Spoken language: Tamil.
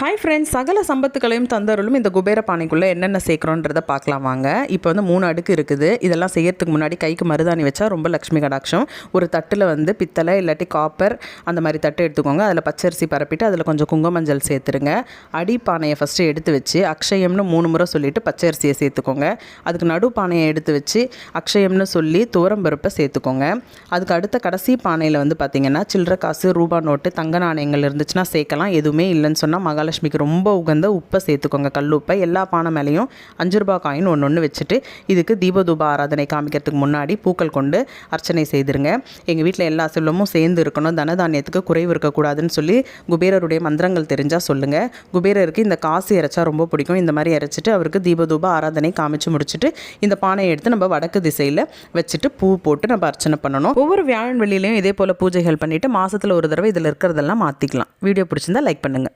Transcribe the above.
ஹாய் ஃப்ரெண்ட்ஸ், சகல சம்பத்துக்களையும் தந்தருளும் இந்த குபேர பானைக்குள்ளே என்னென்ன சேர்க்குறோன்றதை பார்க்கலாம் வாங்க. இப்போ வந்து 3 அடுக்கு இருக்குது. இதெல்லாம் செய்யறதுக்கு முன்னாடி கைக்கு மருதாணி வச்சா ரொம்ப லக்ஷ்மி கடாட்சம். ஒரு தட்டில் வந்து பித்தளை இல்லாட்டி காப்பர் அந்த மாதிரி தட்டு எடுத்துக்கோங்க. அதில் பச்சரிசி பரப்பிட்டு அதில் கொஞ்சம் குங்குமஞ்சள் சேர்த்துருங்க. அடி பானையை ஃபஸ்ட்டு எடுத்து வச்சு அக்ஷயம்னு 3 முறை சொல்லிவிட்டு பச்சரிசியை சேர்த்துக்கோங்க. அதுக்கு நடு பானையை எடுத்து வச்சு அக்ஷயம்னு சொல்லி துவரம்பருப்பை சேர்த்துக்கோங்க. அதுக்கு அடுத்த கடைசி பானையில் வந்து பார்த்திங்கன்னா சில்லற காசு, ரூபா நோட்டு, தங்க நாணயங்கள் இருந்துச்சுன்னா சேர்க்கலாம். எதுவுமே இல்லைன்னு சொன்னால் மகாலட்சுமிக்கு ரொம்ப உகந்த உப்பை சேர்த்துக்கோங்க. கல்லுப்பை எல்லா பானை மேலேயும் 5 ரூபா காயின் ஒன்று வச்சுட்டு இதுக்கு தீபதூப ஆராதனை காமிக்கிறதுக்கு முன்னாடி பூக்கள் கொண்டு அர்ச்சனை செய்திருங்க. எங்கள் வீட்டில் எல்லா செல்வமும் சேர்ந்து இருக்கணும், தனதானியத்துக்கு குறைவு இருக்கக்கூடாதுன்னு சொல்லி குபேரருடைய மந்திரங்கள் தெரிஞ்சால் சொல்லுங்கள். குபேரருக்கு இந்த காசு இறைச்சா ரொம்ப பிடிக்கும். இந்த மாதிரி இறைச்சிட்டு அவருக்கு தீபதூப ஆராதனை காமிச்சு முடிச்சுட்டு இந்த பானையை எடுத்து நம்ம வடக்கு திசையில் வச்சுட்டு பூ போட்டு நம்ம அர்ச்சனை பண்ணணும். ஒவ்வொரு வியாழன் வெள்ளியிலையும் இதே போல் பூஜைகள் பண்ணிவிட்டு மாதத்தில் ஒரு தடவை இதில் இருக்கிறதெல்லாம் மாற்றிக்கலாம். வீடியோ பிடிச்சிருந்தா லைக் பண்ணுங்கள்.